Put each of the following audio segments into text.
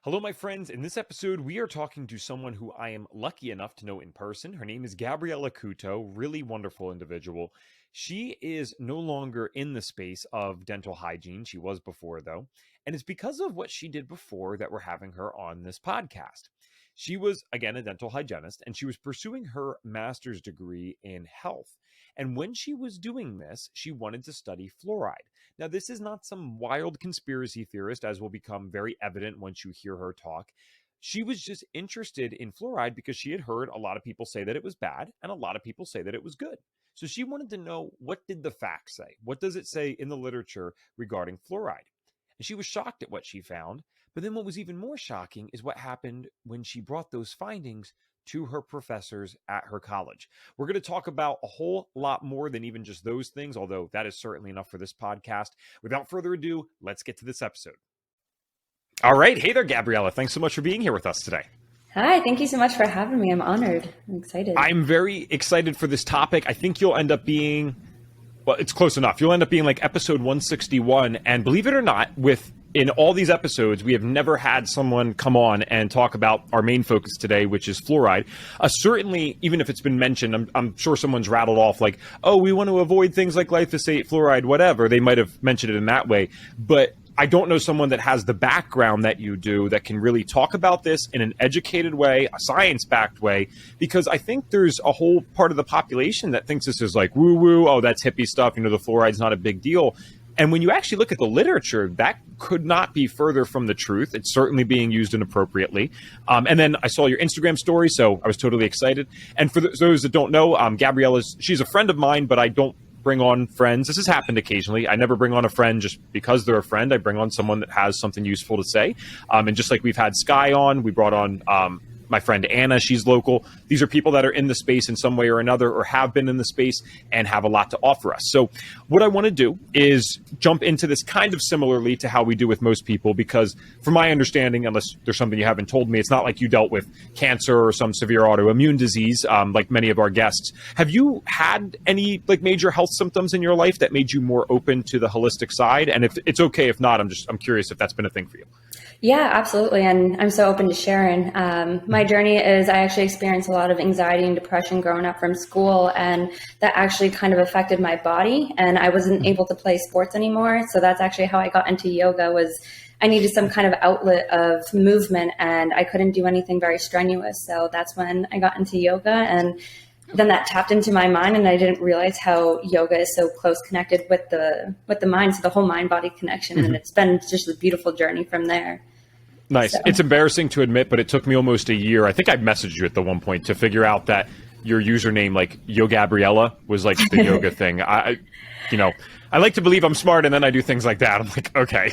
Hello, my friends. In this episode, we are talking to someone who I am lucky enough to know in person. Her name is Gabriela Couto, really wonderful individual. She is no longer in the space of dental hygiene. She was before, though. And it's because of what she did before that we're having her on this podcast. She was, again, a dental hygienist, and she was pursuing her master's degree in health. And when she was doing this, she wanted to study fluoride. Now, this is not some wild conspiracy theorist, as will become very evident once you hear her talk. She was just interested in fluoride because she had heard a lot of people say that it was bad and a lot of people say that it was good. So she wanted to know, what did the facts say? What does it say in the literature regarding fluoride? And she was shocked at what she found. But then what was even more shocking is what happened when she brought those findings to her professors at her college. We're going to talk about a whole lot more than even just those things, although that is certainly enough for this podcast. Without further ado, let's get to this episode. All right. Hey there, Gabriela. Thanks so much for being here with us today. Hi, thank you so much for having me. I'm honored. I'm excited. I'm very excited for this topic. I think you'll end up being, well, it's close enough. You'll end up being like episode 161. And believe it or not, in all these episodes, we have never had someone come on and talk about our main focus today, which is fluoride. Certainly, even if it's been mentioned, I'm sure someone's rattled off like, oh, we want to avoid things like glyphosate, fluoride, whatever. They might have mentioned it in that way. But I don't know someone that has the background that you do that can really talk about this in an educated way, a science-backed way, because I think there's a whole part of the population that thinks this is like woo-woo, oh, that's hippie stuff, the fluoride's not a big deal. And when you actually look at the literature, that could not be further from the truth. It's certainly being used inappropriately. And then I saw your Instagram story, so I was totally excited. And for those that don't know, she's a friend of mine, but I don't bring on friends. This has happened occasionally. I never bring on a friend just because they're a friend. I bring on someone that has something useful to say. And just like we've had Sky on, we brought on my friend Anna, she's local. These are people that are in the space in some way or another, or have been in the space and have a lot to offer us. So what I want to do is jump into this kind of similarly to how we do with most people, because from my understanding, unless there's something you haven't told me, it's not like you dealt with cancer or some severe autoimmune disease like many of our guests. Have you had any like major health symptoms in your life that made you more open to the holistic side? And if it's okay, if not, I'm curious if that's been a thing for you. Yeah, absolutely. And I'm so open to sharing. My journey is I actually experienced a lot of anxiety and depression growing up from school, and that actually kind of affected my body, and I wasn't able to play sports anymore. So that's actually how I got into yoga. Was I needed some kind of outlet of movement, and I couldn't do anything very strenuous. So that's when I got into yoga, and then that tapped into my mind, and I didn't realize how yoga is so close connected with the mind, so the whole mind-body connection. Mm-hmm. And it's been just a beautiful journey from there. Nice. So. It's embarrassing to admit, but it took me almost a year. I think I messaged you at the one point to figure out that your username, like Yo Gabriela, was like the yoga thing. I like to believe I'm smart, and then I do things like that. I'm like, okay.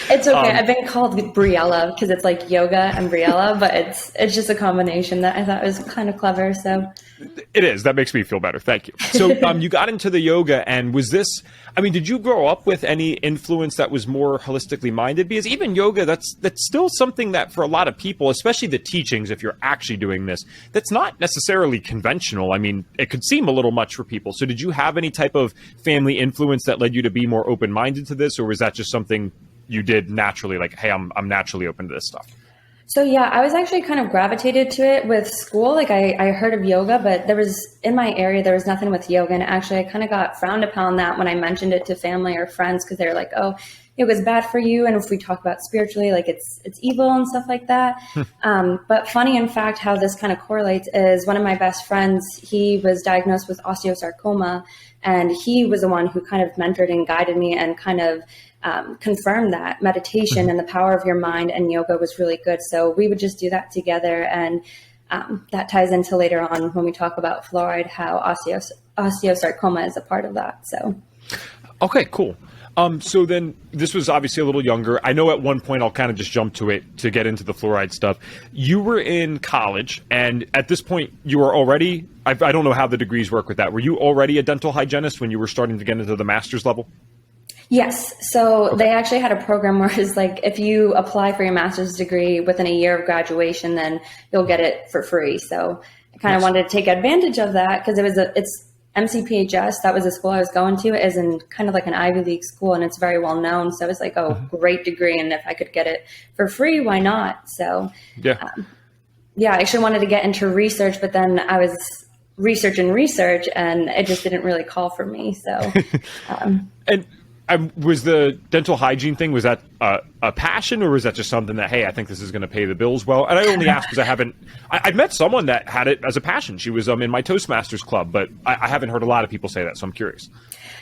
It's okay. I've been called Briella because it's like yoga and Briella, but it's just a combination that I thought was kind of clever. So it is. That makes me feel better. Thank you. So you got into the yoga, and did you grow up with any influence that was more holistically minded? Because even yoga, that's still something that for a lot of people, especially the teachings, if you're actually doing this, that's not necessarily conventional. I mean, it could seem a little much for people. So did you have any type of family influence that led you to be more open-minded to this, or was that just something you did naturally, like, hey, I'm naturally open to this stuff? So yeah, I was actually kind of gravitated to it with school. Like I heard of yoga, but in my area, there was nothing with yoga. And actually I kind of got frowned upon that when I mentioned it to family or friends, because they're like, oh, yoga's bad for you. And if we talk about spiritually, like it's evil and stuff like that. But funny in fact, how this kind of correlates is one of my best friends, he was diagnosed with osteosarcoma, and he was the one who kind of mentored and guided me and kind of confirmed that meditation and the power of your mind and yoga was really good. So we would just do that together. And that ties into later on when we talk about fluoride, how osteosarcoma is a part of that. So. Okay, cool. So then this was obviously a little younger. I know at one point, I'll kind of just jump to it to get into the fluoride stuff. You were in college, and at this point you were already, I don't know how the degrees work with that. Were you already a dental hygienist when you were starting to get into the master's level? Yes. So They actually had a program where it's like, if you apply for your master's degree within a year of graduation, then you'll get it for free. So I kind of wanted to take advantage of that because it's MCPHS, that was the school I was going to, is in kind of like an Ivy League school, and it's very well known. So I was like, oh, great degree. And if I could get it for free, why not? So yeah, I actually wanted to get into research, but then I was research and it just didn't really call for me. So, and was the dental hygiene thing, was that a passion, or was that just something that, hey, I think this is going to pay the bills well? And I only ask because I've met someone that had it as a passion. She was in my Toastmasters club, but I haven't heard a lot of people say that. So I'm curious.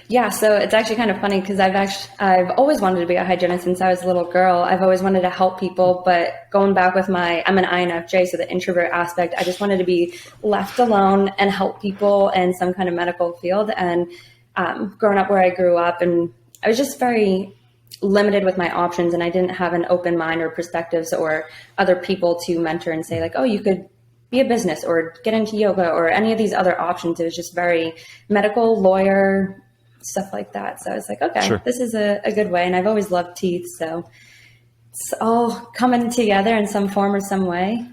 Yeah, so it's actually kind of funny because I've always wanted to be a hygienist since I was a little girl. I've always wanted to help people, but going back with I'm an INFJ, so the introvert aspect, I just wanted to be left alone and help people in some kind of medical field. And growing up where I grew up, and I was just very limited with my options, and I didn't have an open mind or perspectives or other people to mentor and say like, oh, you could be a business or get into yoga or any of these other options. It was just very medical, lawyer, stuff like that. So I was like, okay, sure, this is a good way. And I've always loved teeth. So it's all coming together in some form or some way.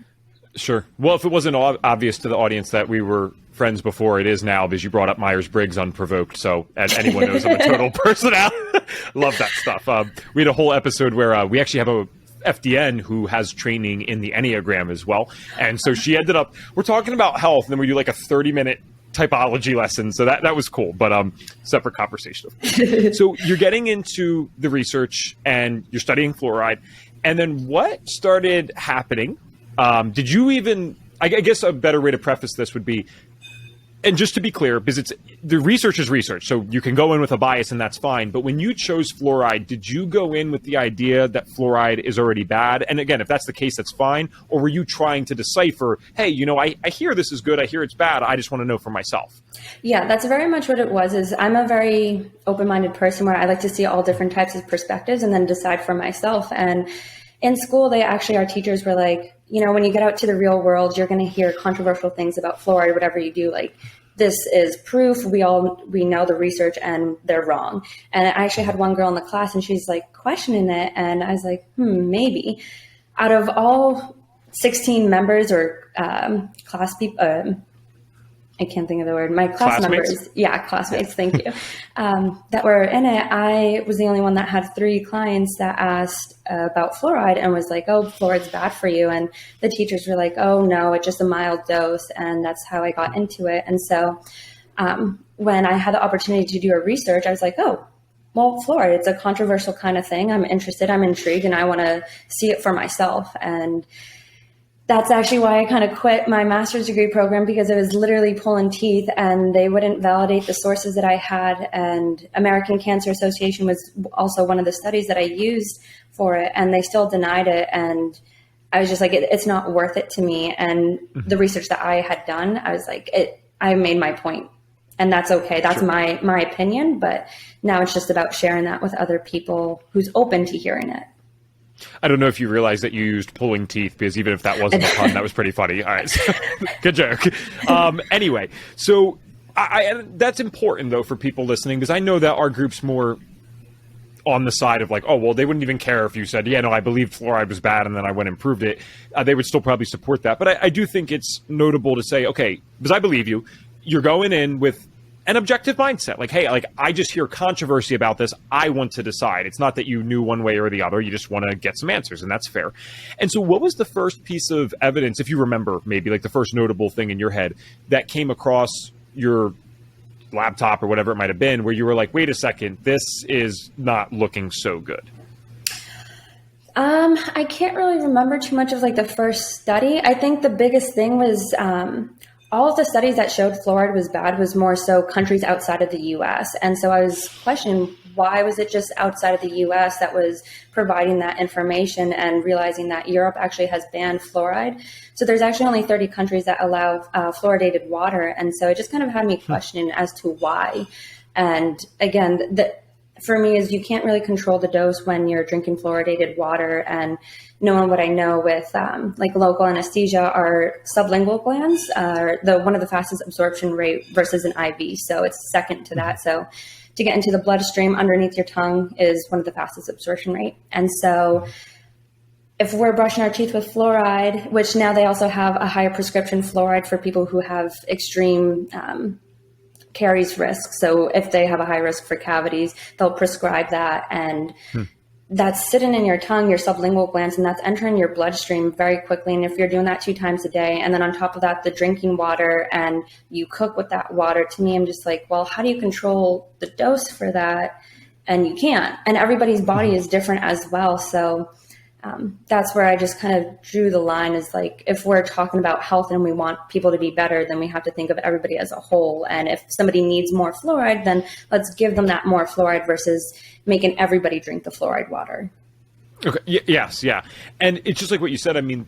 Sure. Well, if it wasn't obvious to the audience that we were friends before, it is now, because you brought up Myers-Briggs unprovoked. So as anyone knows, I'm a total personality. Love that stuff. We had a whole episode where we actually have a FDN who has training in the Enneagram as well. And so she ended up, we're talking about health, and then we do like a 30-minute typology lesson. So that was cool, but separate conversation. So you're getting into the research and you're studying fluoride. And then what started happening? Did you even, I guess a better way to preface this would be, and just to be clear, because the research is research, so you can go in with a bias and that's fine. But when you chose fluoride, did you go in with the idea that fluoride is already bad? And again, if that's the case, that's fine. Or were you trying to decipher, hey, I hear this is good, I hear it's bad, I just want to know for myself? Yeah, that's very much what it was. Is I'm a very open-minded person where I like to see all different types of perspectives and then decide for myself. And in school, our teachers were like, when you get out to the real world, you're going to hear controversial things about fluoride, whatever you do. Like, this is proof. We know the research and they're wrong. And I actually had one girl in the class and she's like questioning it. And I was like, maybe. Out of all 16 members or class people, I can't think of the word. My classmates, thank you, that were in it, I was the only one that had 3 clients that asked about fluoride and was like, oh, fluoride's bad for you. And the teachers were like, oh, no, it's just a mild dose. And that's how I got into it. And so when I had the opportunity to do a research, I was like, oh, well, fluoride, it's a controversial kind of thing. I'm interested, I'm intrigued, and I want to see it for myself. And that's actually why I kind of quit my master's degree program, because it was literally pulling teeth and they wouldn't validate the sources that I had. And American Cancer Association was also one of the studies that I used for it, and they still denied it. And I was just like, it's not worth it to me. And the research that I had done, I was like, I made my point, and that's okay. That's sure, my opinion. But now it's just about sharing that with other people who's open to hearing it. I don't know if you realize that you used pulling teeth, because even if that wasn't a pun, that was pretty funny. All right. So, good joke. Anyway, so that's important, though, for people listening, because I know that our group's more on the side of like, oh, well, they wouldn't even care if you said, yeah, no, I believed fluoride was bad and then I went and proved it. They would still probably support that. But I do think it's notable to say, okay, because I believe you're going in with an objective mindset. Like, hey, I just hear controversy about this. I want to decide. It's not that you knew one way or the other. You just want to get some answers, and that's fair. And so what was the first piece of evidence, if you remember, maybe like the first notable thing in your head that came across your laptop or whatever it might have been, where you were like, wait a second, this is not looking so good? I can't really remember too much of like the first study. I think the biggest thing was all of the studies that showed fluoride was bad was more so countries outside of the U.S. And so I was questioning, why was it just outside of the U.S. that was providing that information, and realizing that Europe actually has banned fluoride. So there's actually only 30 countries that allow fluoridated water. And so it just kind of had me questioning as to why. And again, for me is you can't really control the dose when you're drinking fluoridated water. And knowing what I know with like local anesthesia, our sublingual glands are one of the fastest absorption rate versus an IV. So it's second to that. So to get into the bloodstream underneath your tongue is one of the fastest absorption rate. And so if we're brushing our teeth with fluoride, which now they also have a higher prescription fluoride for people who have extreme carries risk. So if they have a high risk for cavities, they'll prescribe that. And that's sitting in your tongue, your sublingual glands, and that's entering your bloodstream very quickly. And if you're doing that 2 times a day, and then on top of that, the drinking water, and you cook with that water, to me, I'm just like, well, how do you control the dose for that? And you can't. And everybody's body is different as well. So that's where I just kind of drew the line, is like, if we're talking about health and we want people to be better, then we have to think of everybody as a whole. And if somebody needs more fluoride, then let's give them that more fluoride versus making everybody drink the fluoride water. Okay. Yes. Yeah. And it's just like what you said. I mean,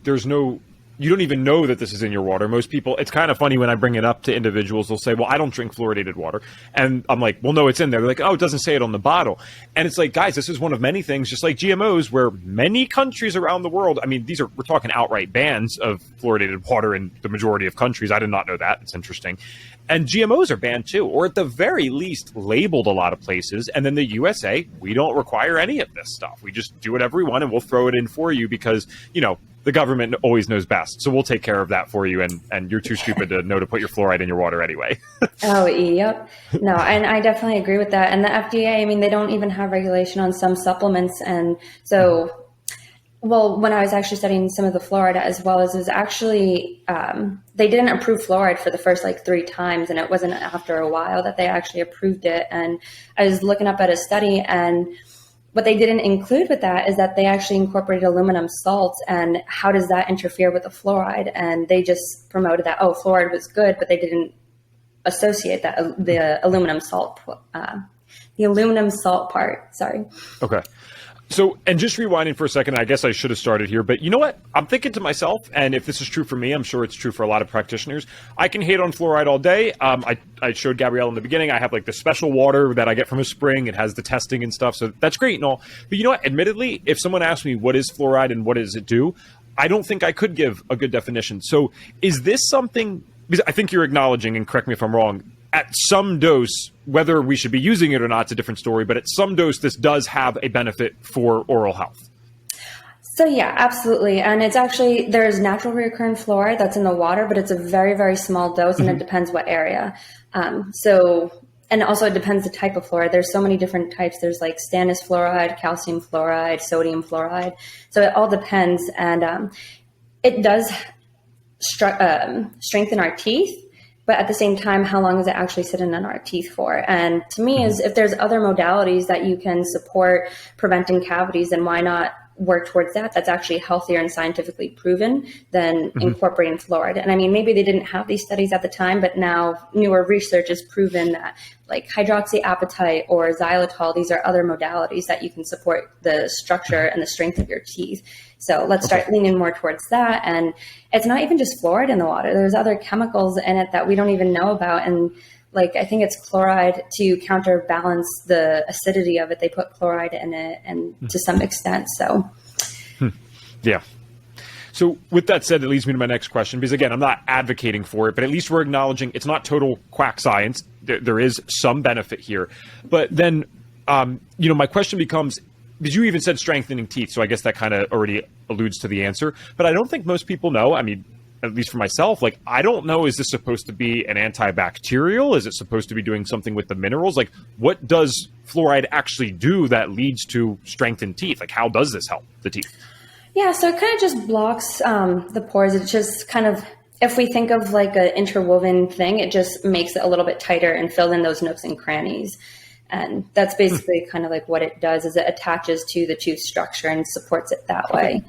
you don't even know that this is in your water. Most people, it's kind of funny when I bring it up to individuals, they'll say, well, I don't drink fluoridated water. And I'm like, well, no, it's in there. They're like, oh, it doesn't say it on the bottle. And it's like, guys, this is one of many things, just like GMOs, where many countries around the world, I mean, we're talking outright bans of fluoridated water in the majority of countries. I did not know that. It's interesting. And GMOs are banned too, or at the very least labeled a lot of places. And then the USA, we don't require any of this stuff. We just do whatever we want and we'll throw it in for you because, the government always knows best. So we'll take care of that for you. And you're too stupid to know to put your fluoride in your water anyway. Oh, yep. No, and I definitely agree with that. And the FDA, I mean, they don't even have regulation on some supplements. And so, well, when I was actually studying some of the fluoride, as well as, it was actually, they didn't approve fluoride for the first 3 times. And it wasn't after a while that they actually approved it. And I was looking up at a study, and what they didn't include with that is that they actually incorporated aluminum salts, and how does that interfere with the fluoride? And they just promoted that, oh, fluoride was good, but they didn't associate that the aluminum salt part. Sorry. Okay. So, and just rewinding for a second, I guess I should have started here, but you know what? I'm thinking to myself, and if this is true for me, I'm sure it's true for a lot of practitioners. I can hate on fluoride all day. I showed Gabrielle in the beginning, I have the special water that I get from a spring. It has the testing and stuff, so that's great and all. But you know what? Admittedly, if someone asked me what is fluoride and what does it do, I don't think I could give a good definition. So is this something, because I think you're acknowledging, and correct me if I'm wrong, at some dose, whether we should be using it or not, it's a different story, but at some dose, this does have a benefit for oral health. So yeah, absolutely. And it's actually, there's natural recurrent fluoride that's in the water, but it's a very, very small dose, and it depends what area. And also it depends the type of fluoride. There's so many different types. There's stannous fluoride, calcium fluoride, sodium fluoride. So it all depends. And it does strengthen our teeth. But at the same time, how long is it actually sitting in our teeth for? And to me, is if there's other modalities that you can support preventing cavities, then why not work towards that? That's actually healthier and scientifically proven than incorporating fluoride. And I mean, maybe they didn't have these studies at the time, but now newer research has proven that hydroxyapatite or xylitol, these are other modalities that you can support the structure and the strength of your teeth. So let's start leaning more towards that. And it's not even just fluoride in the water. There's other chemicals in it that we don't even know about. And I think it's chloride to counterbalance the acidity of it. They put chloride in it, and to some extent. So, yeah. So with that said, it leads me to my next question, because again, I'm not advocating for it, but at least we're acknowledging it's not total quack science. There is some benefit here. But then, my question becomes, because you even said strengthening teeth, so I guess that kind of already alludes to the answer. But I don't think most people know. I mean, at least for myself, I don't know, is this supposed to be an antibacterial? Is it supposed to be doing something with the minerals? What does fluoride actually do that leads to strengthened teeth? How does this help the teeth? Yeah, so it kind of just blocks the pores. It just kind of, if we think of an interwoven thing, it just makes it a little bit tighter and fill in those nooks and crannies. And that's basically kind of what it does, is it attaches to the tooth structure and supports it that way.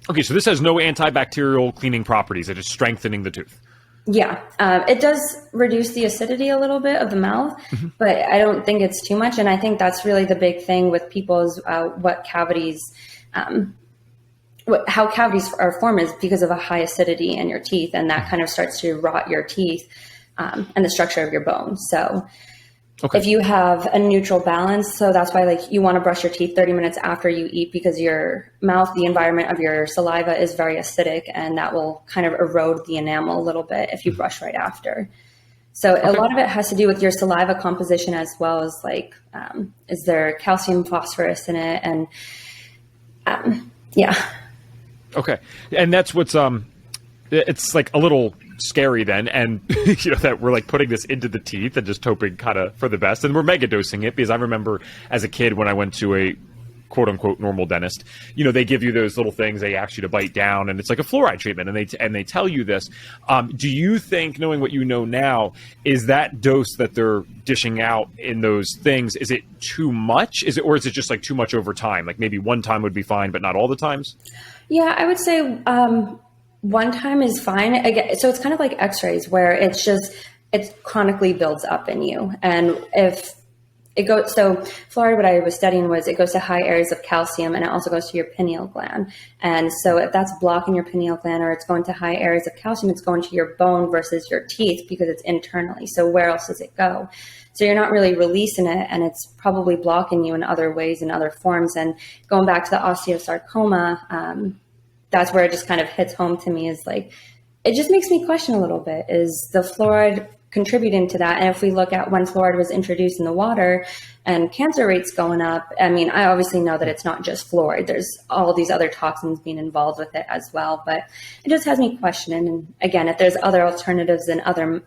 Okay, so this has no antibacterial cleaning properties. It is strengthening the tooth. Yeah, it does reduce the acidity a little bit of the mouth, but I don't think it's too much. And I think that's really the big thing with people is how cavities are formed is because of a high acidity in your teeth, and that kind of starts to rot your teeth and the structure of your bone. So if you have a neutral balance, so that's why you want to brush your teeth 30 minutes after you eat, because your mouth, the environment of your saliva is very acidic, and that will kind of erode the enamel a little bit if you brush right after. So a lot of it has to do with your saliva composition, as well as is there calcium, phosphorus in it? And yeah. Okay. And that's what's, it's a little scary then, and that we're like putting this into the teeth and just hoping kind of for the best, and we're mega dosing it, because I remember as a kid when I went to a quote unquote normal dentist, they give you those little things, they ask you to bite down, and it's like a fluoride treatment, and they tell you this. Do you think, knowing what you know now, is that dose that they're dishing out in those things, is it too much? Or is it just like too much over time? Like maybe one time would be fine, but not all the times? Yeah, I would say one time is fine. Again, so it's kind of like x-rays, where it chronically builds up in you. And if it goes, so fluoride, what I was studying was it goes to high areas of calcium, and it also goes to your pineal gland. And so if that's blocking your pineal gland, or it's going to high areas of calcium, it's going to your bone versus your teeth, because it's internally. So where else does it go? So you're not really releasing it, and it's probably blocking you in other ways, in other forms. And going back to the osteosarcoma, that's where it just kind of hits home to me, is like, it just makes me question a little bit, is the fluoride contributing to that? And if we look at when fluoride was introduced in the water and cancer rates going up, I mean, I obviously know that it's not just fluoride. There's all these other toxins being involved with it as well. But it just has me questioning. And again, if there's other alternatives and other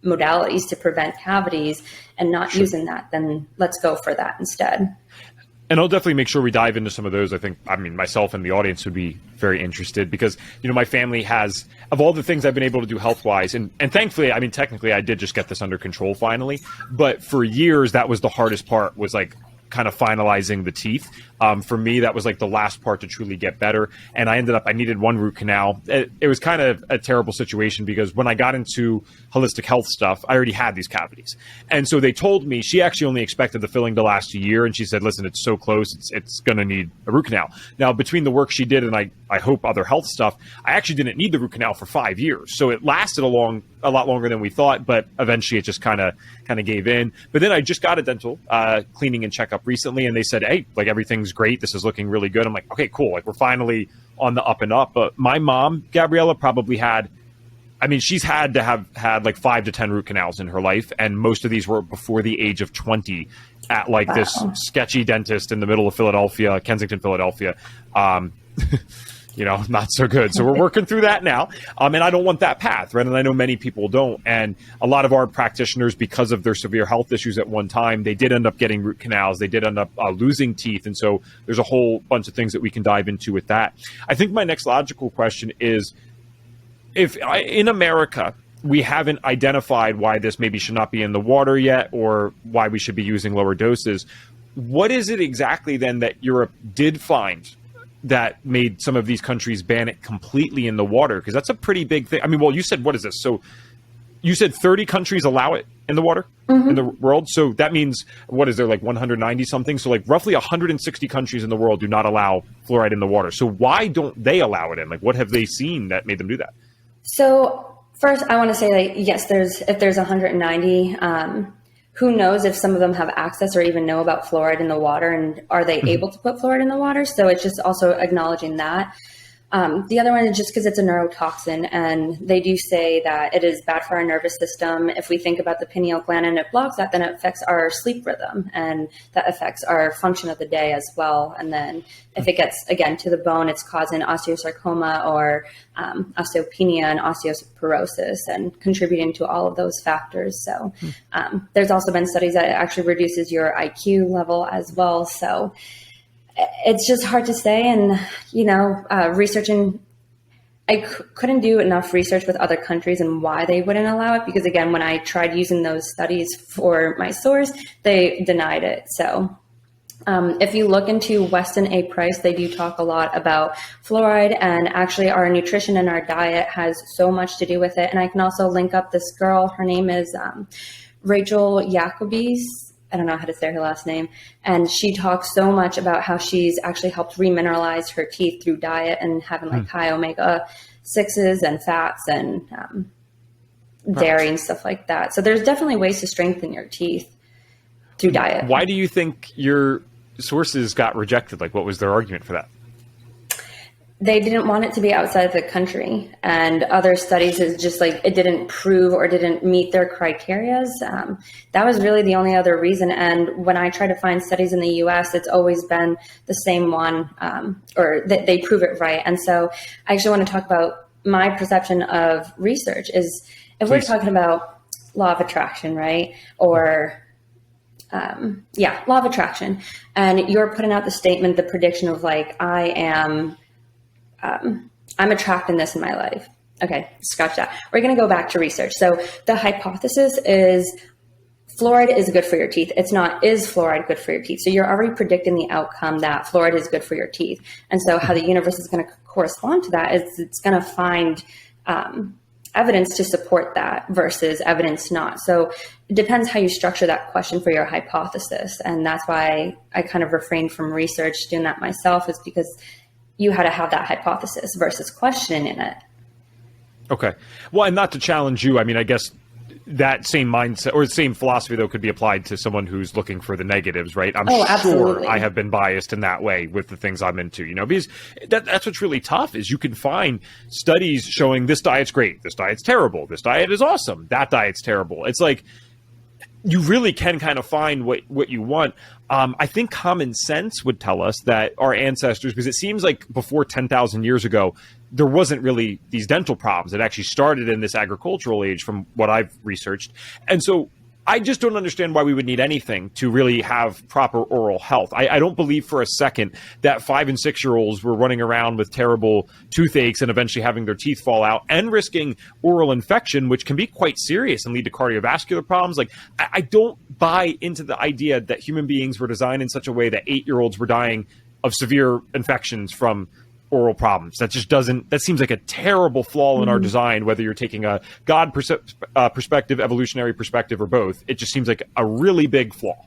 modalities to prevent cavities and not using that, then let's go for that instead. And I'll definitely make sure we dive into some of those. I mean, myself and the audience would be very interested, because, my family has, of all the things I've been able to do health-wise, and thankfully, I mean, technically I did just get this under control finally, but for years, that was the hardest part, was like kind of finalizing the teeth. For me, that was like the last part to truly get better. And I needed one root canal. It was kind of a terrible situation, because when I got into holistic health stuff, I already had these cavities. And so they told me, she actually only expected the filling to last a year. And she said, listen, it's so close, it's going to need a root canal. Now, between the work she did and I hope other health stuff, I actually didn't need the root canal for 5 years. So it lasted a lot longer than we thought, but eventually it just kind of gave in. But then I just got a dental cleaning and checkup recently, and they said, hey, like, everything's great. This is looking really good. I'm like, okay, cool. Like, we're finally on the up and up. But my mom, Gabriela, probably she's had to have had like 5 to 10 root canals in her life. And most of these were before the age of 20 at like this sketchy dentist in the middle of Philadelphia, Kensington, Philadelphia. Not so good. So we're working through that now. And I don't want that path, right? And I know many people don't. And a lot of our practitioners, because of their severe health issues at one time, they did end up getting root canals. They did end up losing teeth. And so there's a whole bunch of things that we can dive into with that. I think my next logical question is, if in America, we haven't identified why this maybe should not be in the water yet, or why we should be using lower doses, what is it exactly then that Europe did find that made some of these countries ban it completely in the water? Because that's a pretty big thing. I mean, well, you said, what is this? So you said 30 countries allow it in the water, in the world. So that means, what is there, like 190 something? So like roughly 160 countries in the world do not allow fluoride in the water. So why don't they allow it in? Like, what have they seen that made them do that? So first, I want to say, like, yes, if there's 190, who knows if some of them have access or even know about fluoride in the water, and are they able to put fluoride in the water? So it's just also acknowledging that. The other one is just because it's a neurotoxin, and they do say that it is bad for our nervous system. If we think about the pineal gland and it blocks that, then it affects our sleep rhythm, and that affects our function of the day as well. And then if it gets, again, to the bone, it's causing osteosarcoma or osteopenia and osteoporosis, and contributing to all of those factors. So there's also been studies that it actually reduces your IQ level as well. So it's just hard to say. And, researching, I couldn't do enough research with other countries and why they wouldn't allow it. Because again, when I tried using those studies for my source, they denied it. So if you look into Weston A. Price, they do talk a lot about fluoride, and actually our nutrition and our diet has so much to do with it. And I can also link up this girl. Her name is Rachel Jacobis. I don't know how to say her last name. And she talks so much about how she's actually helped remineralize her teeth through diet and having like high omega-6s and fats and dairy and stuff like that. So there's definitely ways to strengthen your teeth through diet. Why do you think your sources got rejected? Like, what was their argument for that? They didn't want it to be outside of the country, and other studies is just like it didn't prove or didn't meet their criterias. That was really the only other reason. And when I try to find studies in the US, it's always been the same one, or they prove it right. And so I actually want to talk about my perception of research is if Please. we're talking about law of attraction, right? Or law of attraction. And you're putting out the statement, the prediction of like, I'm attracting this in my life. Okay, scratch that. We're going to go back to research. So the hypothesis is fluoride is good for your teeth. It's not, is fluoride good for your teeth? So you're already predicting the outcome that fluoride is good for your teeth. And so how the universe is going to correspond to that is it's going to find evidence to support that versus evidence not. So it depends how you structure that question for your hypothesis. And that's why I kind of refrained from research doing that myself, is because you had to have that hypothesis versus questioning it. Okay. Well, and not to challenge you, I mean, I guess that same mindset or the same philosophy, though, could be applied to someone who's looking for the negatives, right? I'm sure absolutely. I have been biased in that way with the things I'm into, because that's what's really tough is you can find studies showing this diet's great, this diet's terrible, this diet is awesome, that diet's terrible. It's like you really can kind of find what you want. I think common sense would tell us that our ancestors, because it seems like before 10,000 years ago, there wasn't really these dental problems. It actually started in this agricultural age from what I've researched. And so I just don't understand why we would need anything to really have proper oral health. I don't believe for a second that 5 and 6 year olds were running around with terrible toothaches and eventually having their teeth fall out and risking oral infection, which can be quite serious and lead to cardiovascular problems. Like, I don't buy into the idea that human beings were designed in such a way that 8-year-olds were dying of severe infections from oral problems. That just doesn't, that seems like a terrible flaw in our design, whether you're taking a God perspective, evolutionary perspective, or both. It just seems like a really big flaw.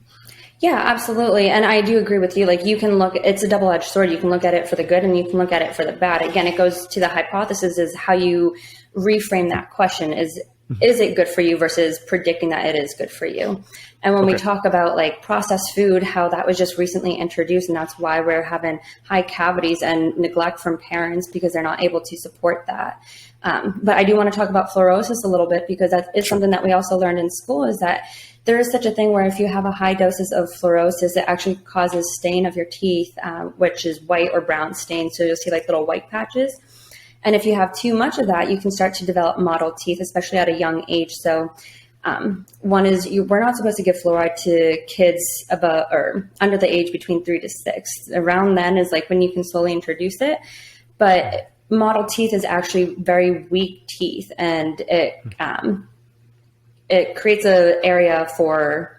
Yeah, absolutely. And I do agree with you. Like, you can look, it's a double-edged sword. You can look at it for the good and you can look at it for the bad. Again, it goes to the hypothesis is how you reframe that question. Is it good for you versus predicting that it is good for you? And when we talk about like processed food, how that was just recently introduced, and that's why we're having high cavities and neglect from parents because they're not able to support that. But I do want to talk about fluorosis a little bit, because that is something that we also learned in school, is that there is such a thing where if you have a high doses of fluorosis, it actually causes stain of your teeth, which is white or brown stain. So you'll see like little white patches. And if you have too much of that, you can start to develop mottled teeth, especially at a young age. So one is we're not supposed to give fluoride to kids above or under the age between 3 to 6. Around then is like when you can slowly introduce it. But mottled teeth is actually very weak teeth, and it creates an area for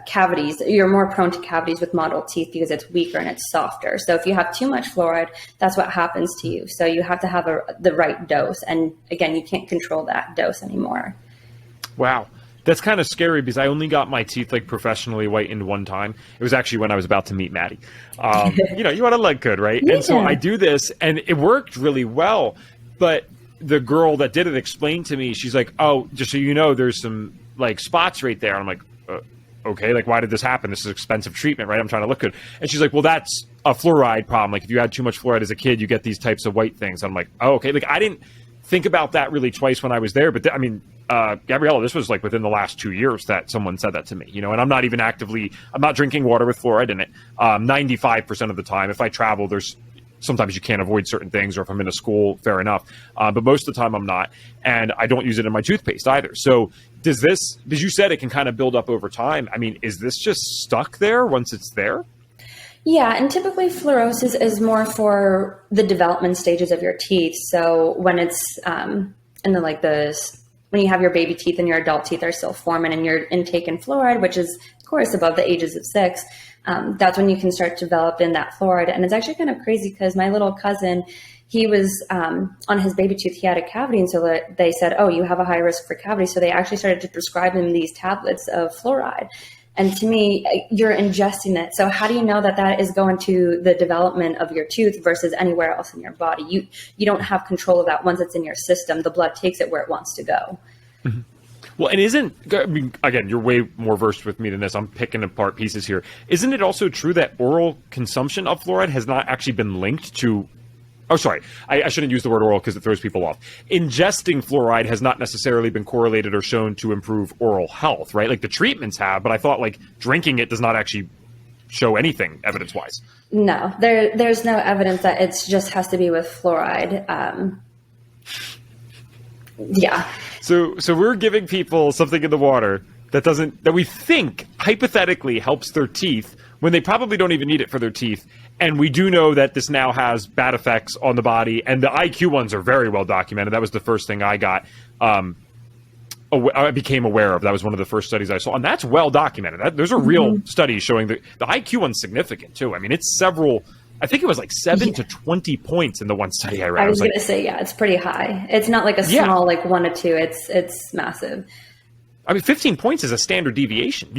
cavities. You're more prone to cavities with mottled teeth because it's weaker and it's softer. So if you have too much fluoride, that's what happens to you. So you have to have the right dose. And again, you can't control that dose anymore. Wow. That's kind of scary, because I only got my teeth like professionally whitened one time. It was actually when I was about to meet Maddie. You want to look good, right? Yeah. And so I do this and it worked really well. But the girl that did it explained to me, she's like, oh, just so you know, there's some like spots right there. And I'm like, okay, like, why did this happen? This is expensive treatment, right? I'm trying to look good. And she's like, well, that's a fluoride problem. Like, if you had too much fluoride as a kid, you get these types of white things. And I'm like, oh, okay. Like, I didn't think about that really twice when I was there. But Gabriela, this was like within the last 2 years that someone said that to me, and I'm not even I'm not drinking water with fluoride in it. 95% of the time, if I travel, sometimes you can't avoid certain things, or if I'm in a school, fair enough. But most of the time I'm not. And I don't use it in my toothpaste either. So because you said it can kind of build up over time. I mean, is this just stuck there once it's there? Yeah, and typically fluorosis is more for the development stages of your teeth. So when it's when you have your baby teeth and your adult teeth are still forming and you're intaking fluoride, which is of course above the ages of 6, that's when you can start developing that fluoride. And it's actually kind of crazy because my little cousin, he was on his baby tooth, he had a cavity. And so they said, oh, you have a high risk for cavity. So they actually started to prescribe him these tablets of fluoride. And to me, you're ingesting it. So how do you know that that is going to the development of your tooth versus anywhere else in your body? You don't have control of that. Once it's in your system, the blood takes it where it wants to go. Mm-hmm. Well, and again, you're way more versed with me than this. I'm picking apart pieces here. Isn't it also true that oral consumption of fluoride has not actually been linked to... Oh, sorry. I shouldn't use the word oral because it throws people off. Ingesting fluoride has not necessarily been correlated or shown to improve oral health, right? Like the treatments have, but I thought like drinking it does not actually show anything evidence-wise. No, there's no evidence that it just has to be with fluoride. Yeah. So we're giving people something in the water that we think hypothetically helps their teeth when they probably don't even need it for their teeth. And we do know that this now has bad effects on the body, and the IQ ones are very well documented. That was the first thing I became aware of. That was one of the first studies I saw, and that's well documented. There's a real study showing that the IQ one's significant too. I mean, it's several. I think it was like 7 to 20 points in the one study I read. I was going like, to say, yeah, it's pretty high. It's not like a small, like 1 to 2. It's massive. I mean, 15 points is a standard deviation.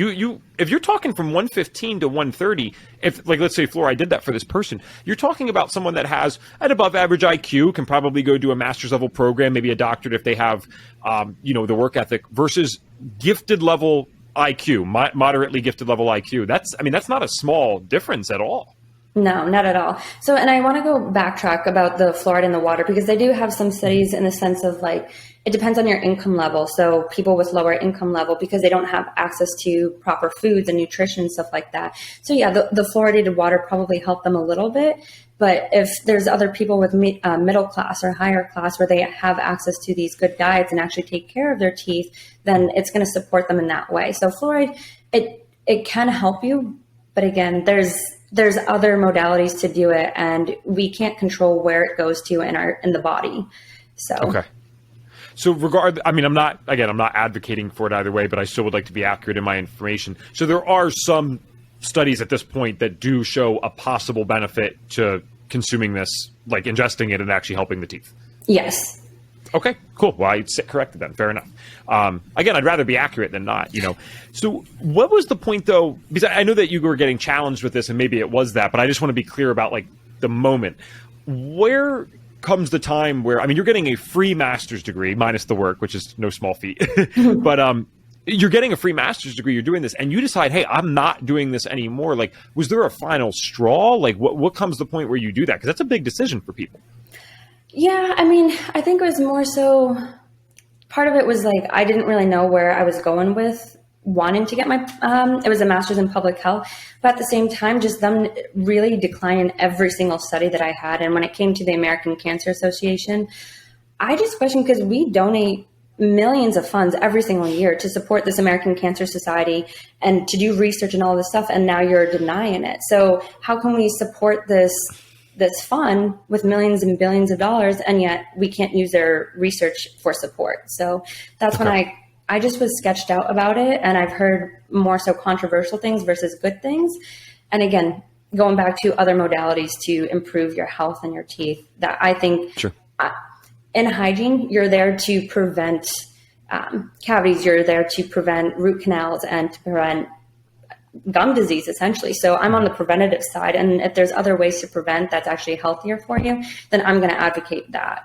If you're talking from 115 to 130, if like let's say fluoride did that for this person, you're talking about someone that has an above average IQ, can probably go do a master's level program, maybe a doctorate if they have, the work ethic, versus gifted level IQ, moderately gifted level IQ. That's not a small difference at all. No, not at all. So, and I want to go backtrack about the fluoride in the water, because they do have some studies in the sense of like, it depends on your income level. So people with lower income level, because they don't have access to proper foods and nutrition, stuff like that. So yeah, the fluoridated water probably helped them a little bit. But if there's other people with middle class or higher class where they have access to these good diets and actually take care of their teeth, then it's going to support them in that way. So fluoride, it can help you. But again, there's other modalities to do it, and we can't control where it goes to in the body. So okay. So I'm not advocating for it either way, but I still would like to be accurate in my information. So there are some studies at this point that do show a possible benefit to consuming this, like ingesting it and actually helping the teeth. Yes. Okay, cool. Well, I sit corrected then. Fair enough. Again, I'd rather be accurate than not, So what was the point, though? Because I know that you were getting challenged with this, and maybe it was that, but I just want to be clear about, like, the moment. Where comes the time where, you're getting a free master's degree, minus the work, which is no small feat, but you're getting a free master's degree, you're doing this, and you decide, hey, I'm not doing this anymore. Like, was there a final straw? Like, what comes the point where you do that? Because that's a big decision for people. Yeah, I think it was more so, part of it was like, I didn't really know where I was going with wanting to get my, it was a master's in public health, but at the same time, just them really declining every single study that I had. And when it came to the American Cancer Association, I just questioned, because we donate millions of funds every single year to support this American Cancer Society and to do research and all this stuff. And now you're denying it. So how can we support this fund with millions and billions of dollars, and yet we can't use their research for support? So that's when I just was sketched out about it, and I've heard more so controversial things versus good things. And again, going back to other modalities to improve your health and your teeth, that I think in hygiene, you're there to prevent cavities, you're there to prevent root canals and to prevent gum disease, essentially. So I'm on the preventative side. And if there's other ways to prevent that's actually healthier for you, then I'm going to advocate that.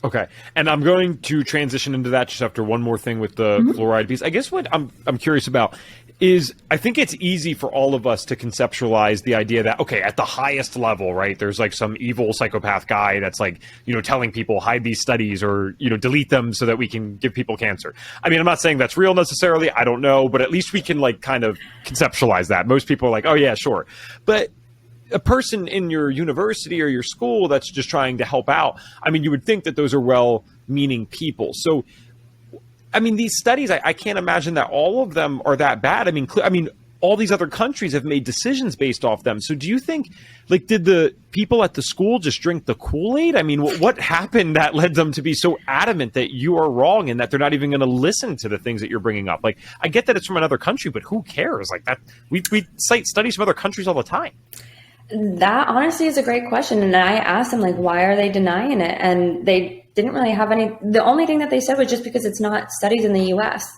Okay. And I'm going to transition into that just after one more thing with the fluoride piece. I guess what I'm curious about is, I think it's easy for all of us to conceptualize the idea that, okay, at the highest level, right, there's like some evil psychopath guy that's like, telling people hide these studies or, delete them so that we can give people cancer. I'm not saying that's real necessarily. I don't know, but at least we can like kind of conceptualize that. Most people are like, oh yeah, sure. But a person in your university or your school that's just trying to help out, you would think that those are well-meaning people. So these studies, I can't imagine that all of them are that bad. All these other countries have made decisions based off them. So do you think, like, did the people at the school just drink the Kool-Aid? What happened that led them to be so adamant that you are wrong and that they're not even going to listen to the things that you're bringing up? Like, I get that it's from another country, but who cares? Like that, we cite studies from other countries all the time. That honestly is a great question. And I asked them, like, why are they denying it? And they didn't really have the only thing that they said was just because it's not studied in the US.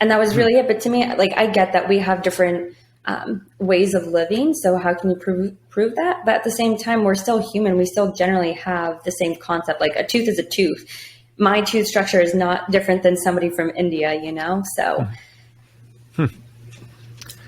And that was really it. But to me, like, I get that we have different ways of living. So how can you prove that? But at the same time, we're still human. We still generally have the same concept. Like, a tooth is a tooth. My tooth structure is not different than somebody from India, So.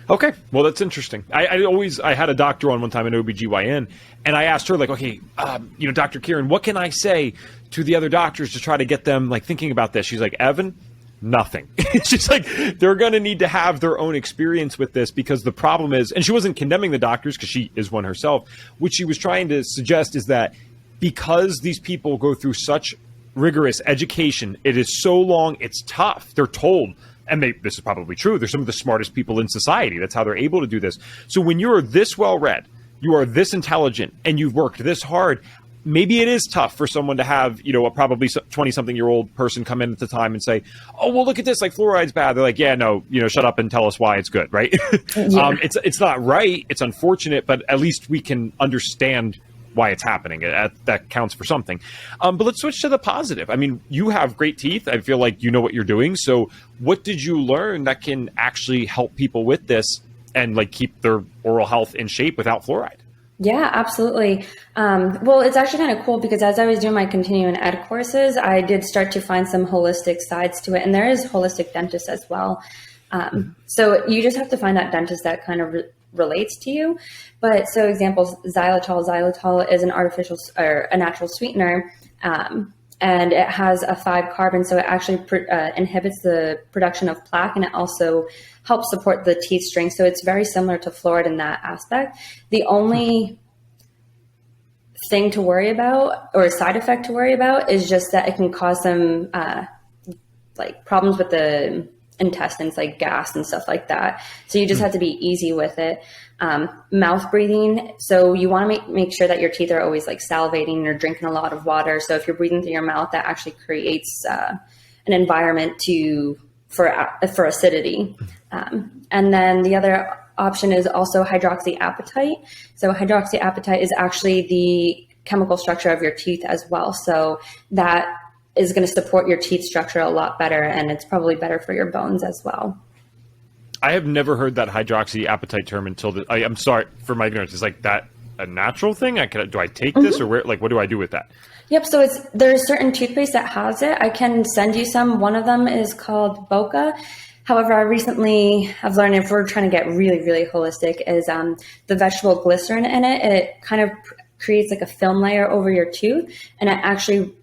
Okay. Well, that's interesting. I had a doctor on one time, an OBGYN, and I asked her, like, okay, Dr. Kieran, what can I say to the other doctors to try to get them, like, thinking about this? She's like, Evan, nothing. She's like, they're going to need to have their own experience with this, because the problem is, and she wasn't condemning the doctors because she is one herself. What she was trying to suggest is that because these people go through such rigorous education, it is so long, it's tough. They're told, and this is probably true, they're some of the smartest people in society. That's how they're able to do this. So when you're this well-read, you are this intelligent, and you've worked this hard, maybe it is tough for someone to have, a probably 20-something-year-old person come in at the time and say, oh, well, look at this, like fluoride's bad. They're like, yeah, no, shut up and tell us why it's good, right? Yeah. It's not right. It's unfortunate, but at least we can understand why it's happening. That counts for something. But let's switch to the positive. I mean, you have great teeth. I feel like you know what you're doing. So what did you learn that can actually help people with this and like keep their oral health in shape without fluoride? Yeah, absolutely. Well, it's actually kind of cool because as I was doing my continuing ed courses, I did start to find some holistic sides to it. And there is holistic dentists as well. So you just have to find that dentist that kind of relates to you. But so examples, xylitol. Xylitol is an artificial or a natural sweetener. And it has a 5 carbon, so it actually inhibits the production of plaque, and it also helps support the teeth strength. So it's very similar to fluoride in that aspect. The only thing to worry about, or side effect to worry about, is just that it can cause some like problems with the intestines, like gas and stuff like that. So you just have to be easy with it. Mouth breathing. So you want to make sure that your teeth are always like salivating or drinking a lot of water. So if you're breathing through your mouth, that actually creates an environment for acidity. And then the other option is also hydroxyapatite. So hydroxyapatite is actually the chemical structure of your teeth as well. So that is going to support your teeth structure a lot better, and it's probably better for your bones as well. I have never heard that hydroxyapatite term until I'm sorry for my ignorance. Is like that a natural thing? Do I take this or what do I do with that? Yep. So there's certain toothpaste that has it. I can send you some. One of them is called Boca. However, I've learned if we're trying to get really, really holistic is the vegetable glycerin in it. It kind of creates like a film layer over your tooth, and it actually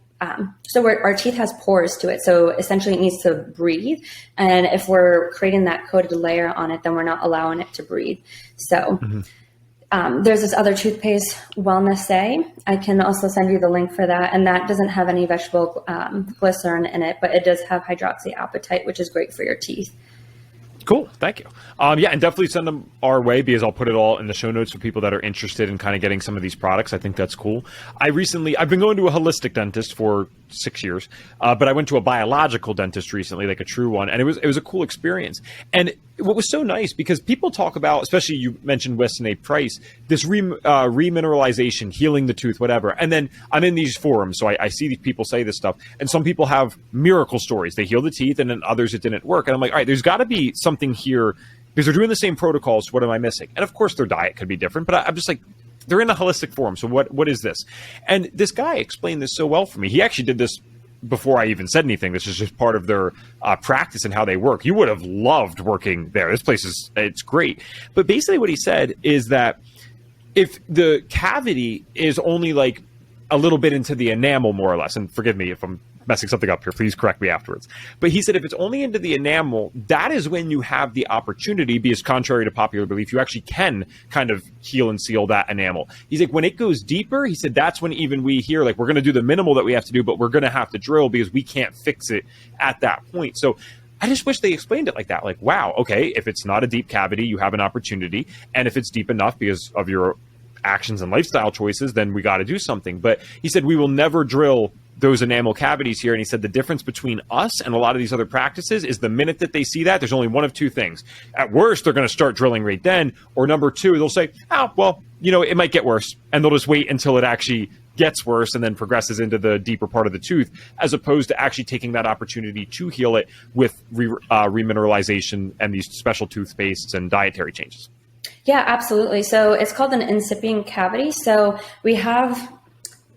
so our teeth has pores to it. So essentially it needs to breathe. And if we're creating that coated layer on it, then we're not allowing it to breathe. So there's this other toothpaste, Wellness A. I can also send you the link for that. And that doesn't have any vegetable glycerin in it, but it does have hydroxyapatite, which is great for your teeth. Cool. Thank you. Yeah, and definitely send them our way because I'll put it all in the show notes for people that are interested in kind of getting some of these products. I think that's cool. I've been going to a holistic dentist for 6 years, but I went to a biological dentist recently, like a true one, and it was a cool experience. And what was so nice, because people talk about, especially you mentioned Weston A. Price, this remineralization, healing the tooth, whatever. And then I'm in these forums, so I see these people say this stuff, and some people have miracle stories. They heal the teeth, and then others it didn't work. And I'm like, all right, there's got to be something here because they're doing the same protocols. What am I missing? And of course, their diet could be different, but I'm just like, they're in a holistic forum. So what is this? And this guy explained this so well for me. He actually did this before I even said anything. This is just part of their practice and how they work. You would have loved working there. This place it's great. But basically what he said is that if the cavity is only like a little bit into the enamel, more or less, and forgive me if I'm messing something up here, please correct me afterwards. But he said if it's only into the enamel, that is when you have the opportunity, because contrary to popular belief, you actually can kind of heal and seal that enamel. He's like, when it goes deeper, he said that's when even we hear like we're going to do the minimal that we have to do, but we're going to have to drill because we can't fix it at that point. So I just wish they explained it like that. Like, wow, okay, if it's not a deep cavity, you have an opportunity. And if it's deep enough because of your actions and lifestyle choices, then we got to do something. But he said we will never drill those enamel cavities here. And he said the difference between us and a lot of these other practices is the minute that they see that, there's only one of two things. At worst, they're going to start drilling right then. Or number two, they'll say, oh, well, it might get worse. And they'll just wait until it actually gets worse and then progresses into the deeper part of the tooth, as opposed to actually taking that opportunity to heal it with remineralization and these special toothpastes and dietary changes. Yeah, absolutely. So it's called an incipient cavity. So we have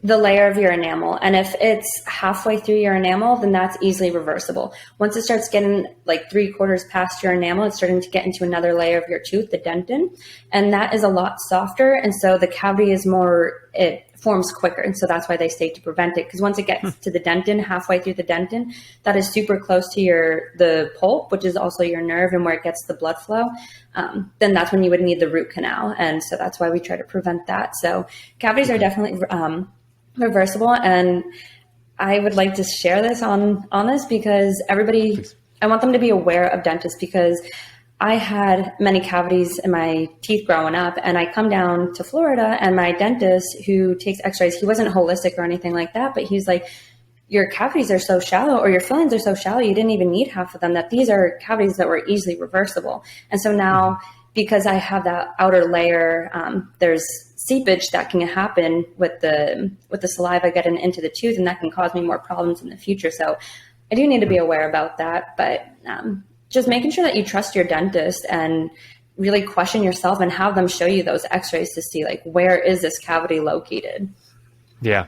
the layer of your enamel. And if it's halfway through your enamel, then that's easily reversible. Once it starts getting like 3/4 past your enamel, it's starting to get into another layer of your tooth, the dentin. And that is a lot softer. And so the cavity it forms quicker. And so that's why they say to prevent it. Because once it gets to the dentin, halfway through the dentin, that is super close to the pulp, which is also your nerve and where it gets the blood flow. Then that's when you would need the root canal. And so that's why we try to prevent that. So cavities are definitely reversible. And I would like to share this on this because everybody, Please. I want them to be aware of dentists, because I had many cavities in my teeth growing up, and I come down to Florida, and my dentist who takes x-rays, he wasn't holistic or anything like that, but he's like, your cavities are so shallow, or your fillings are so shallow, you didn't even need half of them, that these are cavities that were easily reversible. And so now, because I have that outer layer, there's seepage that can happen with the saliva getting into the tooth, and that can cause me more problems in the future. So I do need to be aware about that, but just making sure that you trust your dentist and really question yourself and have them show you those x-rays to see, like, where is this cavity located? Yeah.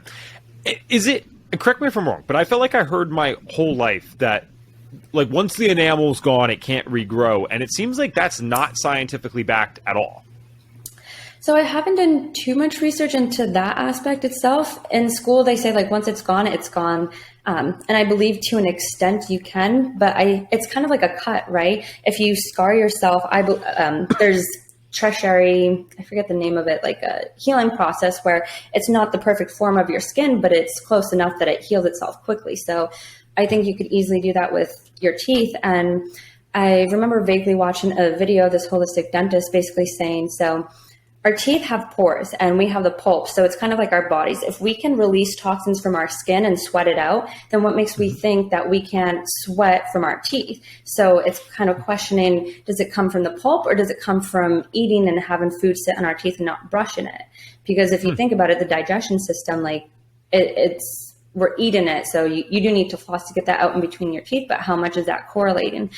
Is it, correct me if I'm wrong, but I felt like I heard my whole life that, like, once the enamel's gone, it can't regrow. And it seems like that's not scientifically backed at all. So I haven't done too much research into that aspect itself. In school, they say, like, once it's gone, it's gone. And I believe to an extent you can, but it's kind of like a cut, right? If you scar yourself, there's tertiary, I forget the name of it, like a healing process where it's not the perfect form of your skin, but it's close enough that it heals itself quickly. So I think you could easily do that with your teeth. And I remember vaguely watching a video of this holistic dentist basically saying, so our teeth have pores and we have the pulp. So it's kind of like our bodies. If we can release toxins from our skin and sweat it out, then what makes we think that we can't sweat from our teeth? So it's kind of questioning, does it come from the pulp, or does it come from eating and having food sit on our teeth and not brushing it? Because if you think about it, the digestion system, like we're eating it. So you do need to floss to get that out in between your teeth, but how much is that correlating?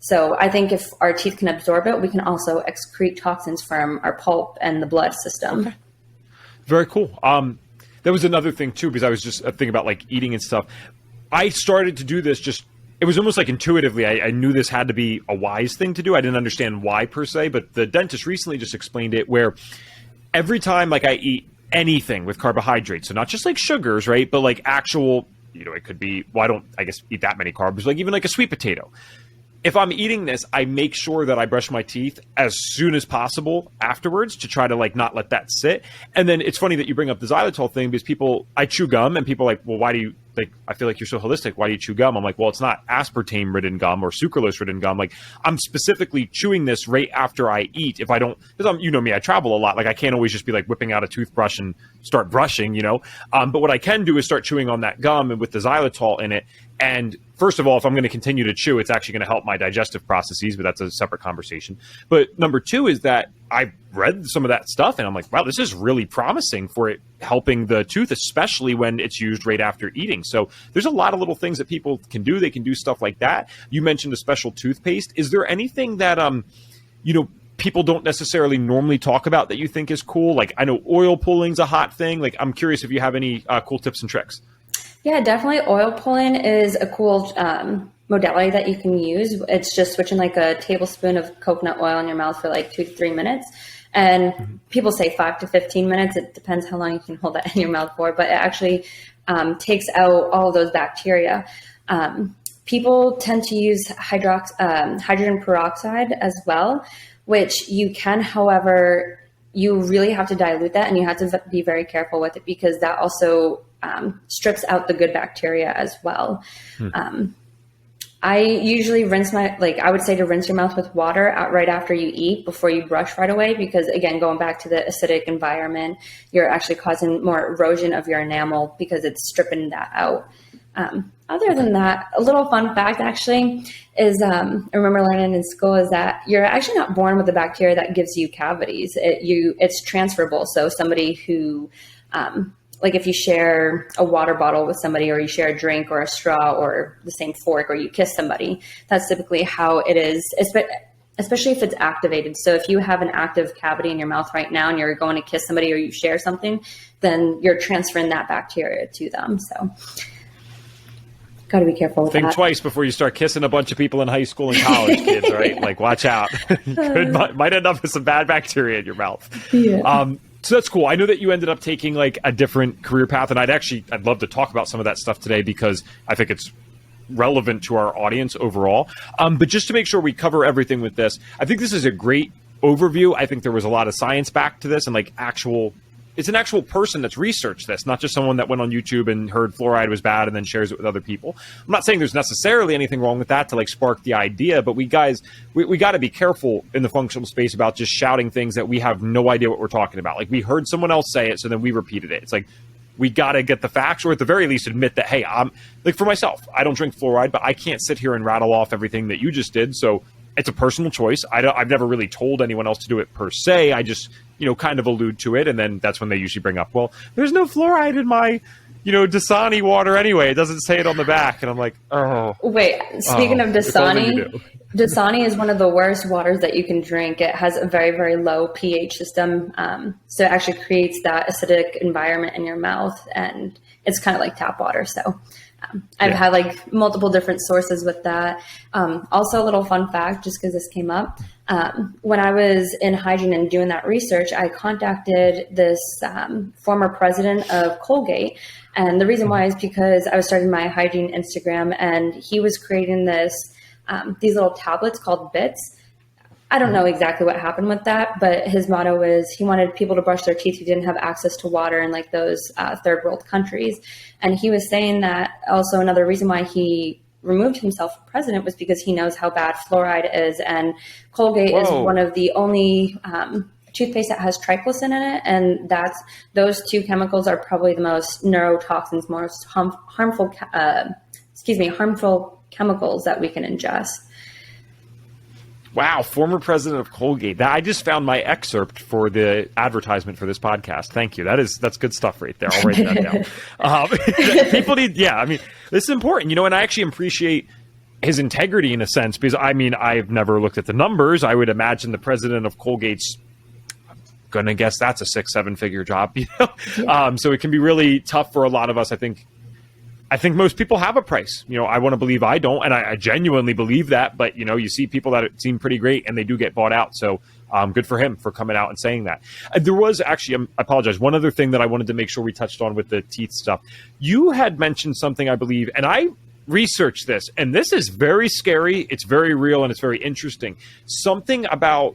So I think if our teeth can absorb it, we can also excrete toxins from our pulp and the blood system. Okay. Very cool. There was another thing too, because I was just thinking about, like, eating and stuff. I started to do this it was almost like intuitively. I knew this had to be a wise thing to do. I didn't understand why per se, but the dentist recently just explained it, where every time, like, I eat anything with carbohydrates, so not just like sugars, right? But like actual, it could be, well, I don't, I guess, eat that many carbs, like even like a sweet potato. If I'm eating this, I make sure that I brush my teeth as soon as possible afterwards to try to, like, not let that sit. And then it's funny that you bring up the xylitol thing, because I chew gum, and people are like, well, why do you, like, I feel like you're so holistic. Why do you chew gum? I'm like, well, it's not aspartame ridden gum or sucralose ridden gum. Like, I'm specifically chewing this right after I eat. If I don't, because you know me, I travel a lot. Like, I can't always just be like whipping out a toothbrush and start brushing, But what I can do is start chewing on that gum and with the xylitol in it. And first of all, if I'm going to continue to chew, it's actually going to help my digestive processes, but that's a separate conversation. But number two is that I read some of that stuff, and I'm like, wow, this is really promising for it helping the tooth, especially when it's used right after eating. So there's a lot of little things that people can do. They can do stuff like that. You mentioned a special toothpaste. Is there anything that, people don't necessarily normally talk about that you think is cool? Like, I know oil pulling's a hot thing. Like, I'm curious if you have any cool tips and tricks. Yeah, definitely. Oil pulling is a cool modality that you can use. It's just switching like a tablespoon of coconut oil in your mouth for like 2 to 3 minutes. And people say 5 to 15 minutes. It depends how long you can hold that in your mouth for, but it actually takes out all of those bacteria. People tend to use hydrogen peroxide as well, which you can, however, you really have to dilute that, and you have to be very careful with it, because that also strips out the good bacteria as well. I usually I would say to rinse your mouth with water right after you eat, before you brush right away, because again, going back to the acidic environment, you're actually causing more erosion of your enamel because it's stripping that out. Other than that, a little fun fact actually is, I remember learning in school, is that you're actually not born with the bacteria that gives you cavities. It's transferable. So somebody who, like if you share a water bottle with somebody, or you share a drink or a straw or the same fork, or you kiss somebody, that's typically how it is, especially if it's activated. So if you have an active cavity in your mouth right now and you're going to kiss somebody or you share something, then you're transferring that bacteria to them. So got to be careful with that. Think twice before you start kissing a bunch of people in high school and college, kids, right? Like, watch out. You might end up with some bad bacteria in your mouth. Yeah. So that's cool. I know that you ended up taking like a different career path, and I'd love to talk about some of that stuff today, because I think it's relevant to our audience overall. But just to make sure we cover everything with this, I think this is a great overview. I think there was a lot of science back to this, and like actual it's an actual person that's researched this, not just someone that went on YouTube and heard fluoride was bad and then shares it with other people. I'm not saying there's necessarily anything wrong with that to like spark the idea, but we got to be careful in the functional space about just shouting things that we have no idea what we're talking about. Like, we heard someone else say it, so then we repeated it. It's like, we got to get the facts, or at the very least admit that, hey, I'm like, for myself, I don't drink fluoride, but I can't sit here and rattle off everything that you just did. So it's a personal choice. I've never really told anyone else to do it per se. I just, kind of allude to it. And then that's when they usually bring up, well, there's no fluoride in my, Dasani water anyway. It doesn't say it on the back. And I'm like, oh. Wait, speaking of Dasani, Dasani is one of the worst waters that you can drink. It has a very, very low pH system. So it actually creates that acidic environment in your mouth. And it's kind of like tap water. So I've had like multiple different sources with that. Also, a little fun fact, just because this came up. When I was in hygiene and doing that research, I contacted this former president of Colgate. And the reason why is because I was starting my hygiene Instagram, and he was creating these little tablets called Bits. I don't know exactly what happened with that, but his motto was he wanted people to brush their teeth who didn't have access to water in like those third world countries. And he was saying that also another reason why he removed himself from president was because he knows how bad fluoride is. And Colgate is one of the only toothpaste that has triclosan in it. And those two chemicals are probably the most neurotoxins, most harmful chemicals that we can ingest. Wow, former president of Colgate. I just found my excerpt for the advertisement for this podcast. Thank you. That's good stuff right there. I'll write that down. People need, this is important, and I actually appreciate his integrity in a sense, because I've never looked at the numbers. I would imagine the president of Colgate's gonna guess that's a 6-7 figure job, So it can be really tough for a lot of us. I think most people have a price. I want to believe I don't, and I genuinely believe that. But you see people that seem pretty great, and they do get bought out. So good for him for coming out and saying that. There was actually, I apologize, one other thing that I wanted to make sure we touched on with the teeth stuff. You had mentioned something, I believe, and I researched this, and this is very scary. It's very real, and it's very interesting. Something about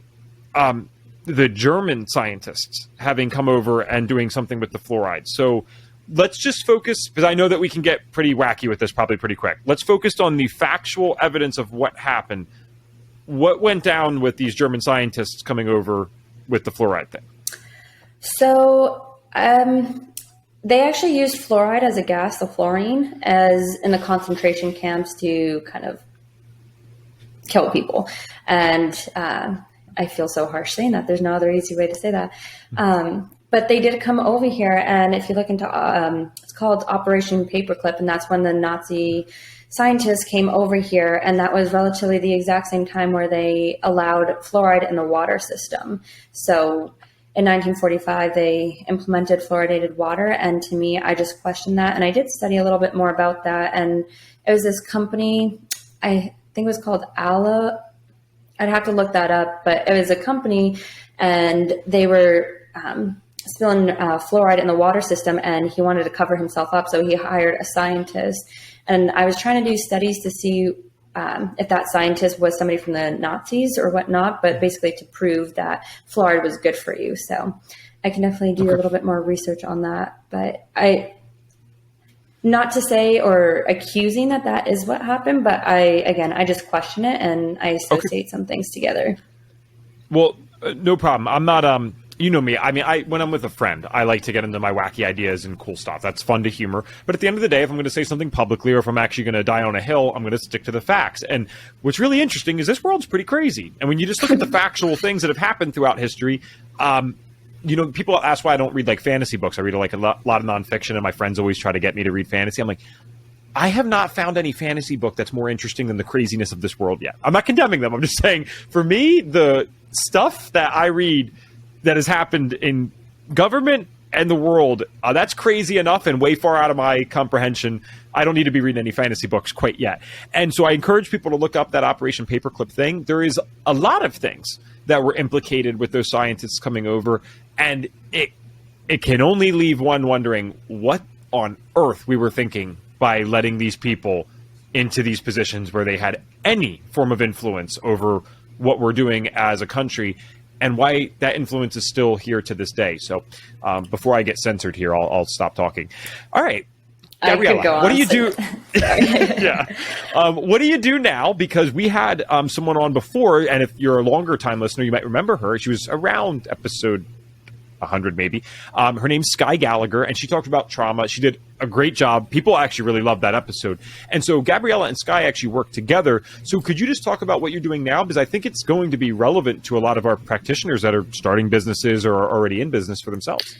the German scientists having come over and doing something with the fluoride. So let's just focus, because I know that we can get pretty wacky with this probably pretty quick. Let's focus on the factual evidence of what happened. What went down with these German scientists coming over with the fluoride thing? So they actually used fluoride as a gas, the fluorine, as in the concentration camps to kind of kill people. And I feel so harsh saying that. There's no other easy way to say that. But they did come over here, and if you look into, it's called Operation Paperclip, and that's when the Nazi scientists came over here, and that was relatively the exact same time where they allowed fluoride in the water system. So in 1945, they implemented fluoridated water, and to me, I just questioned that, and I did study a little bit more about that, and it was this company, I think it was called Ala. I'd have to look that up, but it was a company, and they were spilling fluoride in the water system, and he wanted to cover himself up, so he hired a scientist. And I was trying to do studies to see if that scientist was somebody from the Nazis or whatnot, but basically to prove that fluoride was good for you. So I can definitely do a little bit more research on that, but not to say or accusing that is what happened, but I just question it, and I associate some things together. Well, no problem. I'm not, you know me. When I'm with a friend, I like to get into my wacky ideas and cool stuff. That's fun to humor. But at the end of the day, if I'm going to say something publicly, or if I'm actually going to die on a hill, I'm going to stick to the facts. And what's really interesting is this world's pretty crazy. And when you just look at the factual things that have happened throughout history, people ask why I don't read like fantasy books. I read like a lot of nonfiction, and my friends always try to get me to read fantasy. I'm like, I have not found any fantasy book that's more interesting than the craziness of this world yet. I'm not condemning them. I'm just saying, for me, the stuff that I read that has happened in government and the world, that's crazy enough and way far out of my comprehension. I don't need to be reading any fantasy books quite yet. And so I encourage people to look up that Operation Paperclip thing. There is a lot of things that were implicated with those scientists coming over, and it can only leave one wondering what on earth we were thinking by letting these people into these positions where they had any form of influence over what we're doing as a country. and why that influence is still here to this day. So before I get censored here, I'll stop talking. All right. Gabriela, what do you do? Yeah. What do you do now? Because we had someone on before, and if you're a longer time listener, you might remember her. She was around episode 100 maybe. Her name's Sky Gallagher, and she talked about trauma. She did a great job. People actually really loved that episode. And so Gabriela and Sky actually work together. So could you just talk about what you're doing now? Because I think it's going to be relevant to a lot of our practitioners that are starting businesses or are already in business for themselves.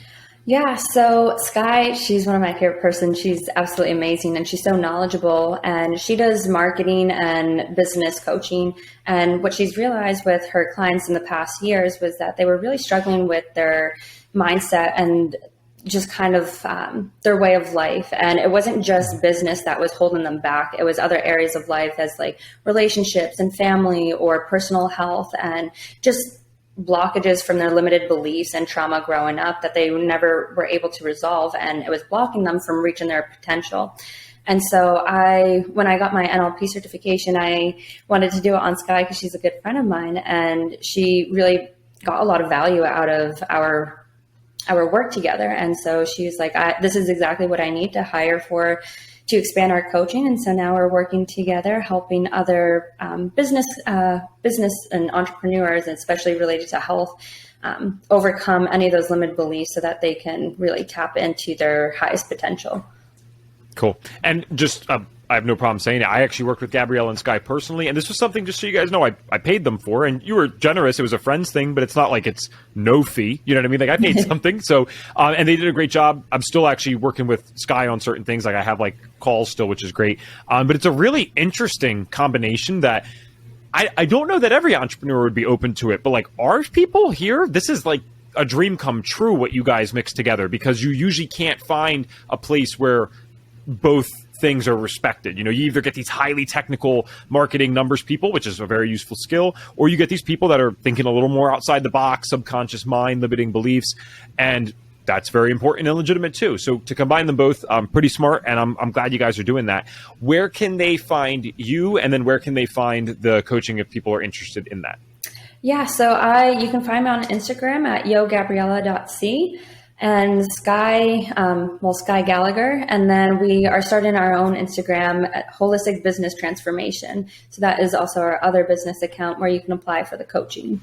Yeah, so Sky, she's one of my favorite persons. She's absolutely amazing, and she's so knowledgeable, and she does marketing and business coaching. And what she's realized with her clients in the past years was that they were really struggling with their mindset and just kind of their way of life. And it wasn't just business that was holding them back. It was other areas of life, as like relationships and family or personal health, and just blockages from their limited beliefs and trauma growing up that they never were able to resolve, and it was blocking them from reaching their potential. And so when I got my NLP certification, I wanted to do it on Sky because she's a good friend of mine, and she really got a lot of value out of our work together. And so she was like, this is exactly what I need to hire for to expand our coaching. And so now we're working together, helping other business and entrepreneurs, especially related to health, overcome any of those limited beliefs so that they can really tap into their highest potential. Cool. And just, I have no problem saying it. I actually worked with Gabrielle and Sky personally, and this was something, just so you guys know, I paid them for, and you were generous. It was a friend's thing, but it's not like it's no fee. You know what I mean? Like, I paid something. So, and they did a great job. I'm still actually working with Sky on certain things. Like, I have like calls still, which is great. But it's a really interesting combination that I don't know that every entrepreneur would be open to it, but like our people here, this is like a dream come true what you guys mix together, because you usually can't find a place where both things are respected. You know, you either get these highly technical marketing numbers people, which is a very useful skill, or you get these people that are thinking a little more outside the box, subconscious mind, limiting beliefs, and that's very important and legitimate too. So to combine them both, pretty smart, and I'm glad you guys are doing that. Where can they find you, and then where can they find the coaching if people are interested in that? Yeah, so you can find me on Instagram at yogabriela.c. and Sky Gallagher. And then we are starting our own Instagram at Holistic Business Transformation. So that is also our other business account where you can apply for the coaching.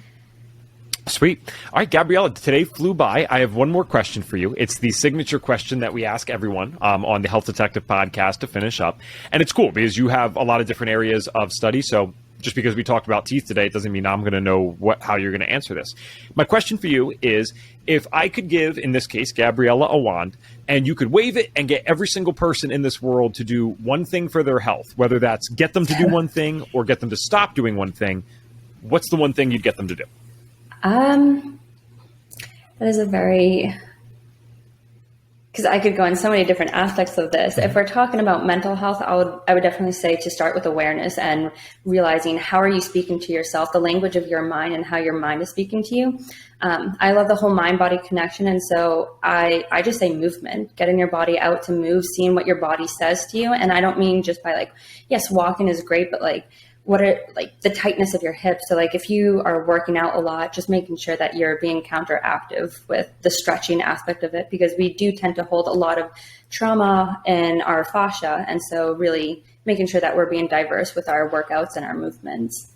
Sweet. All right, Gabriela, today flew by. I have one more question for you. It's the signature question that we ask everyone on the Health Detective podcast to finish up. And it's cool because you have a lot of different areas of study. So just because we talked about teeth today, it doesn't mean I'm going to know how you're going to answer this. My question for you is, if I could give, in this case, Gabriela a wand, and you could wave it and get every single person in this world to do one thing for their health, whether that's get them to do one thing or get them to stop doing one thing, what's the one thing you'd get them to do? That is because I could go in so many different aspects of this. If we're talking about mental health, I would definitely say to start with awareness and realizing how are you speaking to yourself, the language of your mind and how your mind is speaking to you. I love the whole mind-body connection. And so I just say movement, getting your body out to move, seeing what your body says to you. And I don't mean just by like, yes, walking is great, but like, what are like the tightness of your hips? So like if you are working out a lot, just making sure that you're being counteractive with the stretching aspect of it, because we do tend to hold a lot of trauma in our fascia. And so really making sure that we're being diverse with our workouts and our movements.